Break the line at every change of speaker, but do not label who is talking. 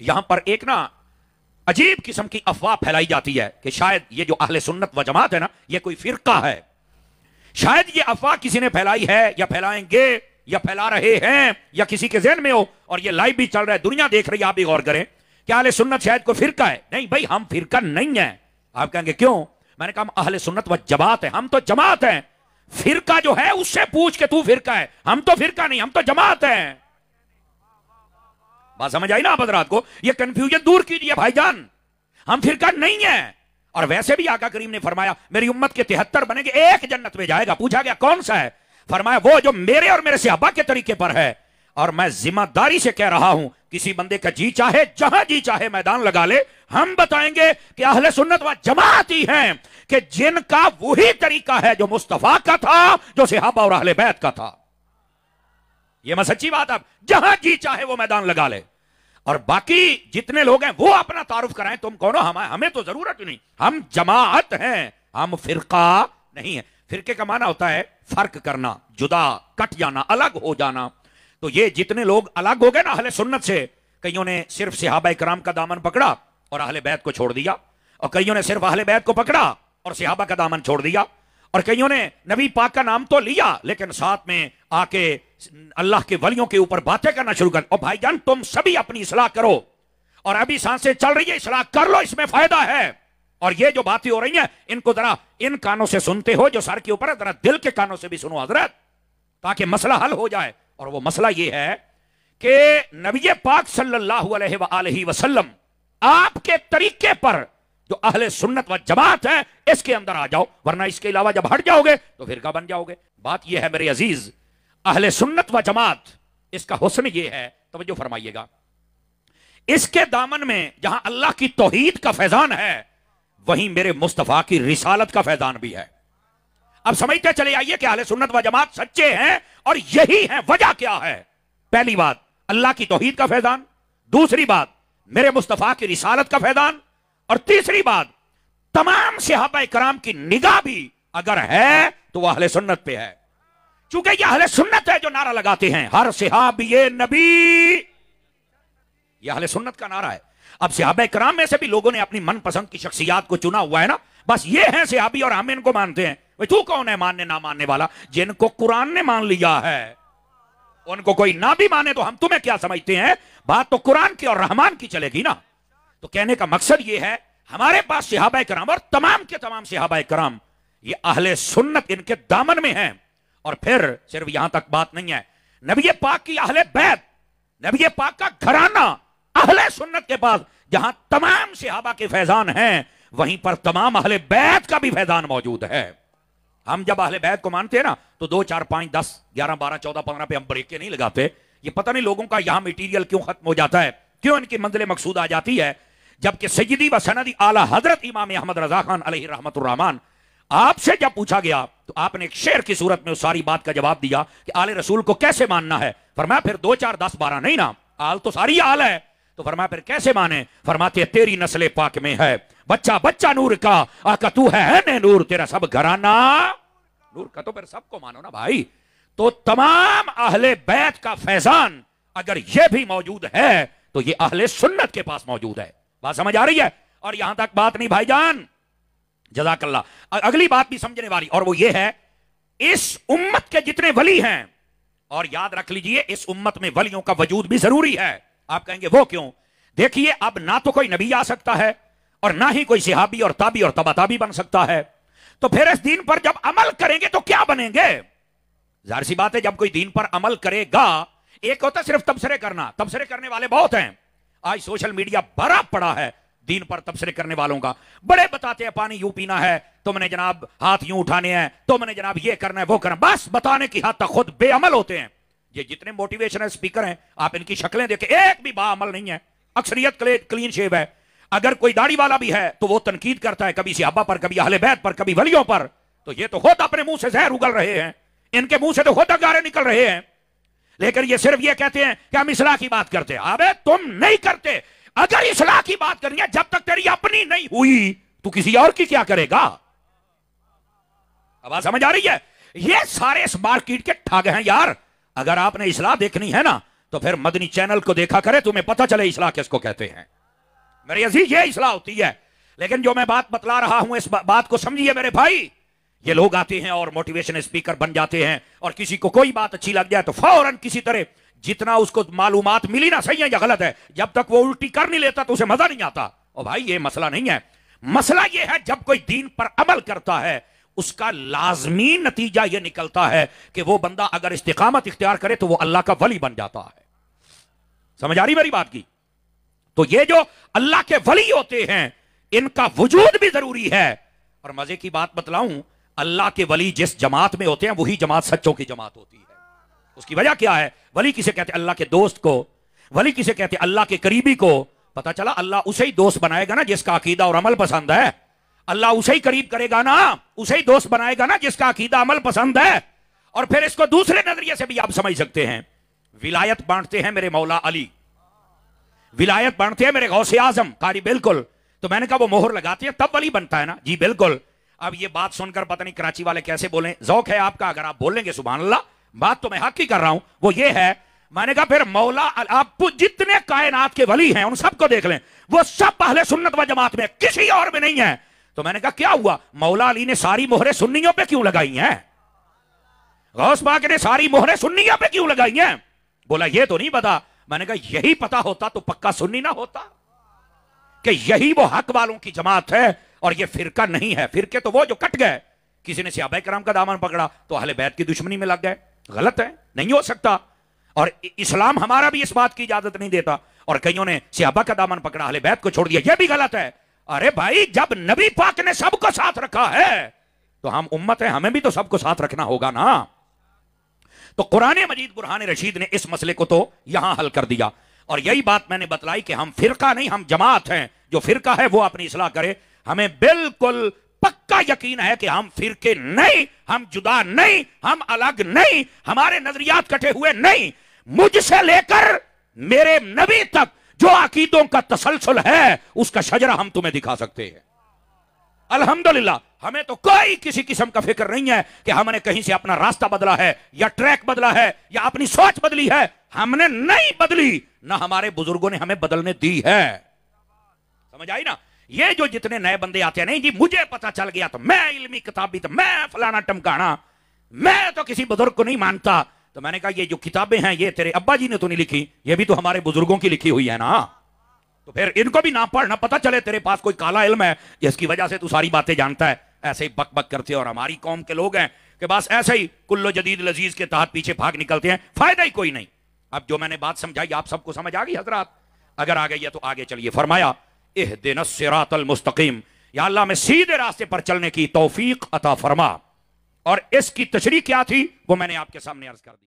یہاں پر ایک نا عجیب قسم کی افواہ پھیلائی جاتی ہے کہ شاید یہ جو اہل سنت و جماعت ہے نا یہ کوئی فرقہ ہے. شاید یہ افواہ کسی نے پھیلائی ہے یا پھیلائیں گے یا پھیلا رہے ہیں یا کسی کے ذہن میں ہو, اور یہ لائیو بھی چل رہا ہے, دنیا دیکھ رہی ہے, آپ بھی غور کریں کہ اہل سنت شاید کوئی فرقہ ہے. نہیں بھائی, ہم فرقہ نہیں ہیں. آپ کہیں گے کیوں؟ میں نے کہا ہم اہل سنت و جماعت ہیں, ہم تو جماعت ہیں. فرقہ جو ہے اس سے پوچھ کے تو فرقہ ہے, ہم تو فرقہ نہیں, ہم تو جماعت ہیں. بات سمجھ آئی نا آپ حضرات کو؟ یہ کنفیوژن دور کیجئے بھائی جان, ہم فرقہ نہیں ہیں. اور ویسے بھی آقا کریم نے فرمایا میری امت کے 73 بنے گے, ایک جنت میں جائے گا. پوچھا گیا کون سا ہے؟ فرمایا وہ جو میرے اور میرے صحابہ کے طریقے پر ہے. اور میں ذمہ داری سے کہہ رہا ہوں, کسی بندے کا جی چاہے جہاں جی چاہے میدان لگا لے, ہم بتائیں گے کہ اہل سنت و جماعت ہی ہیں کہ جن کا وہی طریقہ ہے جو مصطفیٰ کا تھا, جو صحابہ اور اہل بیت کا تھا. یہ میں سچی بات, اب جہاں جی چاہے وہ میدان لگا لے. اور باقی جتنے لوگ ہیں وہ اپنا تعارف کرائیں, تم کون ہو, ہمیں تو ضرورت نہیں. ہم جماعت ہیں, ہم فرقہ نہیں ہیں. فرقے کا معنی ہوتا ہے فرق کرنا, جدا, کٹ جانا, الگ ہو جانا. تو یہ جتنے لوگ الگ ہو گئے نا اہل سنت سے, کئیوں نے صرف صحابہ کرام کا دامن پکڑا اور اہل بیت کو چھوڑ دیا, اور کئیوں نے صرف اہل بیت کو پکڑا اور صحابہ کا دامن چھوڑ دیا, اور کئیوں نے نبی پاک کا نام تو لیا لیکن ساتھ میں آ کے اللہ کے ولیوں کے اوپر باتیں کرنا شروع کر. اور بھائی جان تم سبھی اپنی اصلاح کرو, اور ابھی سانسیں چل رہی ہے, اصلاح کر لو, اس میں فائدہ ہے. اور یہ جو باتیں ہو رہی ہیں ان کو ذرا ان کانوں سے سنتے ہو جو سر کے اوپر ہے, ذرا دل کے کانوں سے بھی سنو حضرت, تاکہ مسئلہ حل ہو جائے. اور وہ مسئلہ یہ ہے کہ نبی پاک صلی اللہ علیہ وآلہ وسلم آپ کے طریقے پر جو اہل سنت و جماعت ہے اس کے اندر آ جاؤ, ورنہ اس کے علاوہ جب ہٹ جاؤ گے تو فرقہ بن جاؤ گے. بات یہ ہے میرے عزیز, اہل سنت و جماعت اس کا حسن یہ ہے, توجہ فرمائیے گا, اس کے دامن میں جہاں اللہ کی توحید کا فیضان ہے وہیں میرے مصطفیٰ کی رسالت کا فیضان بھی ہے. اب سمجھتے چلے آئیے کہ اہل سنت و جماعت سچے ہیں, اور یہی ہے. وجہ کیا ہے؟ پہلی بات اللہ کی توحید کا فیضان, دوسری بات میرے مصطفیٰ کی رسالت کا فیضان, اور تیسری بات تمام صحابہ کرام کی نگاہ بھی اگر ہے تو وہ اہل سنت پہ ہے. چونکہ یہ اہل سنت ہے جو نعرہ لگاتے ہیں ہر صحابی نبی, یہ اہل سنت کا نعرہ ہے. اب صحابہ کرام میں سے بھی لوگوں نے اپنی من پسند کی شخصیات کو چنا ہوا ہے نا, بس یہ ہیں صحابی اور ہم ان کو مانتے ہیں. تو کون ہے ماننے نہ ماننے والا؟ جن کو قرآن نے مان لیا ہے, ان کو کوئی نہ بھی مانے تو ہم تمہیں کیا سمجھتے ہیں؟ بات تو قرآن کی اور رحمان کی چلے گی نا. تو کہنے کا مقصد یہ ہے ہمارے پاس صحابہ کرام اور تمام کے تمام صحابہ کرام یہ اہل سنت ان کے دامن میں ہیں. اور پھر صرف یہاں تک بات نہیں ہے, نبی پاک کی اہل بیت, نبی پاک کا گھرانہ اہل سنت کے پاس جہاں تمام صحابہ کے فیضان ہیں وہیں پر تمام اہل بیت کا بھی فیضان موجود ہے. ہم جب اہل بیت کو مانتے ہیں نا تو 2 4 5 10 11 12 14 15 پہ ہم بریکیں نہیں لگاتے. یہ پتہ نہیں لوگوں کا یہاں میٹیریل کیوں ختم ہو جاتا ہے, کیوں ان کی منزل مقصود آ جاتی ہے. جبکہ سیدی و سندی اعلی حضرت امام احمد رضا خان علیہ رحمت الرحمان, آپ سے جب پوچھا گیا تو آپ نے ایک شعر کی صورت میں اس ساری بات کا جواب دیا کہ آل رسول کو کیسے ماننا ہے. فرمایا پھر 2 4 10 12 نہیں نا, آل تو ساری آل ہے. تو فرمایا پھر کیسے مانے؟ فرماتے تیری نسل پاک میں ہے بچہ بچہ نور کا, آقا تو ہے نور, تیرا سب گھرانہ نور کا. تو پھر سب کو مانو نا بھائی. تو تمام اہل بیت کا فیضان اگر یہ بھی موجود ہے تو یہ اہل سنت کے پاس موجود ہے. بات سمجھ آ رہی ہے؟ اور یہاں تک بات نہیں بھائی جان, جزاک اللہ. اگلی بات بھی سمجھنے والی, اور وہ یہ ہے اس امت کے جتنے ولی ہیں, اور یاد رکھ لیجئے اس امت میں ولیوں کا وجود بھی ضروری ہے. آپ کہیں گے وہ کیوں؟ دیکھیے اب نہ تو کوئی نبی آ سکتا ہے اور نہ ہی کوئی صحابی اور تابی اور تبا تابی بن سکتا ہے. تو پھر اس دین پر جب عمل کریں گے تو کیا بنیں گے؟ ظاہر سی بات ہے جب کوئی دین پر عمل کرے گا, ایک ہوتا ہے صرف تبصرے کرنا, تبصرے کرنے والے بہت ہیں. آج سوشل میڈیا بھرا پڑا ہے دین پر تبصرے کرنے والوں کا. بڑے بتاتے ہیں پانی یوں پینا ہے, تم نے جناب ہاتھ یوں اٹھانے ہیں, تم نے جناب یہ کرنا ہے وہ کرنا, بس بتانے کی حد تک خود بے عمل ہوتے ہیں. یہ جتنے موٹیویشنل اسپیکر ہیں آپ ان کی شکلیں دیکھیں, ایک بھی با عمل نہیں ہے, اکثریت کلین شیو ہے. اگر کوئی داڑھی والا بھی ہے تو وہ تنقید کرتا ہے کبھی صحابہ پر, کبھی اہل بیت پر, کبھی ولیوں پر. تو یہ تو خود اپنے منہ سے زہر اگل رہے ہیں, ان کے منہ سے تو خود انگارے نکل رہے ہیں. لیکن یہ صرف یہ کہتے ہیں کہ ہم اصلاح کی بات کرتے ہیں. ابے تم نہیں کرتے. اگر اصلاح کی بات کرنی ہے, جب تک تیری اپنی نہیں ہوئی تو کسی اور کی کیا کرے گا؟ آواز سمجھ آ رہی ہے؟ یہ سارے اس مارکیٹ کے ٹھگ ہیں یار. اگر آپ نے اصلاح دیکھنی ہے نا تو پھر مدنی چینل کو دیکھا کرے، تمہیں پتہ چلے اصلاح کس کو کہتے ہیں۔ میرے عزیز یہ اصلاح ہوتی ہے۔ لیکن جو میں بات بتلا رہا ہوں اس بات کو سمجھیے میرے بھائی، یہ لوگ آتے ہیں اور موٹیویشن اسپیکر بن جاتے ہیں، اور کسی کو کوئی بات اچھی لگ جائے تو فوراً کسی طرح جتنا اس کو معلومات ملی نا، صحیح ہے یا غلط ہے، جب تک وہ الٹی کر نہیں لیتا تو اسے مزہ نہیں آتا۔ اور بھائی یہ مسئلہ نہیں ہے، مسئلہ یہ ہے جب کوئی دین پر عمل کرتا ہے اس کا لازمی نتیجہ یہ نکلتا ہے کہ وہ بندہ اگر استقامت اختیار کرے تو وہ اللہ کا ولی بن جاتا ہے۔ سمجھ آ رہی میری بات کی؟ تو یہ جو اللہ کے ولی ہوتے ہیں ان کا وجود بھی ضروری ہے۔ اور مزے کی بات بتلاؤں، اللہ کے ولی جس جماعت میں ہوتے ہیں وہی جماعت سچوں کی جماعت ہوتی ہے۔ اس کی وجہ کیا ہے؟ ولی کسے کہتے ہیں؟ اللہ کے دوست کو۔ ولی کسے کہتے ہیں؟ اللہ کے قریبی کو۔ پتہ چلا اللہ اسے ہی دوست بنائے گا نا جس کا عقیدہ اور عمل پسند ہے۔ اللہ اسے ہی قریب کرے گا نا، اسے ہی دوست بنائے گا نا جس کا عقیدہ عمل پسند ہے۔ اور پھر اس کو دوسرے نظریے سے بھی آپ سمجھ سکتے ہیں۔ ولایت بانٹتے ہیں میرے مولا علی، ولایت بانٹتے ہیں میرے غوث اعظم، قاری بالکل۔ تو میں نے کہا وہ مہر لگاتے ہیں تب ولی بنتا ہے نا؟ جی بالکل۔ اب یہ بات سن کر پتہ نہیں کراچی والے کیسے بولیں، ذوق ہے آپ کا، اگر آپ بولیں گے سبحان اللہ، بات تو میں حق ہی کر رہا ہوں۔ وہ یہ ہے، میں نے کہا پھر مولا آپ جتنے کائنات کے ولی ہیں ان سب کو دیکھ لیں، وہ سب اہل سنت و جماعت میں، کسی اور میں نہیں ہے۔ تو میں نے کہا کیا ہوا، مولا علی نے ساری مہریں سنیوں پہ کیوں لگائی ہیں؟ غوث پاک نے ساری مہریں سنیوں پہ کیوں لگائی ہیں؟ بولا یہ تو نہیں پتا۔ میں نے کہا یہی پتا ہوتا تو پکا سنی نہ ہوتا، کہ یہی وہ حق والوں کی جماعت ہے اور یہ فرقہ نہیں ہے۔ فرقے تو وہ جو کٹ گئے، کسی نے صحابہ کرام کا دامن پکڑا تو اہل بیت کی دشمنی میں لگ گئے، غلط ہے، نہیں ہو سکتا۔ اور اسلام ہمارا بھی اس بات کی اجازت نہیں دیتا، اور کئیوں نے صحابہ کا دامن پکڑا اہل بیت کو چھوڑ دیا، یہ بھی غلط ہے۔ ارے بھائی جب نبی پاک نے سب کو ساتھ رکھا ہے تو ہم امت ہیں، ہمیں بھی تو سب کو ساتھ رکھنا ہوگا نا۔ تو قرآن مجید برہان رشید نے اس مسئلے کو تو یہاں حل کر دیا، اور یہی بات میں نے بتلائی کہ ہم فرقہ نہیں، ہم جماعت ہیں۔ جو فرقہ ہے وہ اپنی اصلاح کرے، ہمیں بالکل پکا یقین ہے کہ ہم فرقے نہیں، ہم جدا نہیں، ہم الگ نہیں، ہمارے نظریات کٹے ہوئے نہیں۔ مجھ سے لے کر میرے نبی تک جو عقیدوں کا تسلسل ہے اس کا شجرہ ہم تمہیں دکھا سکتے ہیں۔ الحمدللہ ہمیں تو کوئی کسی قسم کا فکر نہیں ہے کہ ہم نے کہیں سے اپنا راستہ بدلا ہے یا ٹریک بدلا ہے یا اپنی سوچ بدلی ہے، ہم نے نہیں بدلی، نہ ہمارے بزرگوں نے ہمیں بدلنے دی ہے۔ سمجھ آئی نا؟ یہ جو جتنے نئے بندے آتے ہیں، نہیں جی مجھے پتا چل گیا تو میں علمی کتابی تو میں فلانا ٹمکانا، میں تو کسی بزرگ کو نہیں مانتا۔ تو میں نے کہا یہ جو کتابیں ہیں یہ تیرے ابا جی نے تو نہیں لکھی، یہ بھی تو ہمارے بزرگوں کی لکھی ہوئی ہے نا۔ تو پھر ان کو بھی نہ پڑھ، نہ پتہ چلے تیرے پاس کوئی کالا علم ہے جس کی وجہ سے تو ساری باتیں جانتا ہے۔ ایسے ہی بک بک کرتے، اور ہماری قوم کے لوگ ہیں کہ بس ایسے ہی کلو جدید لذیذ کے تحت پیچھے بھاگ نکلتے ہیں، فائدہ ہی کوئی نہیں۔ اب جو میں نے بات سمجھائی آپ سب کو سمجھ آ گئی حضرات؟ اگر آ گئی ہے تو آگے چلیے۔ فرمایا اہدنا الصراط المستقیم، یا اللہ میں سیدھے راستے پر چلنے کی توفیق عطا فرما۔ اور اس کی تشریح کیا تھی وہ میں نے آپ کے سامنے عرض کر دی۔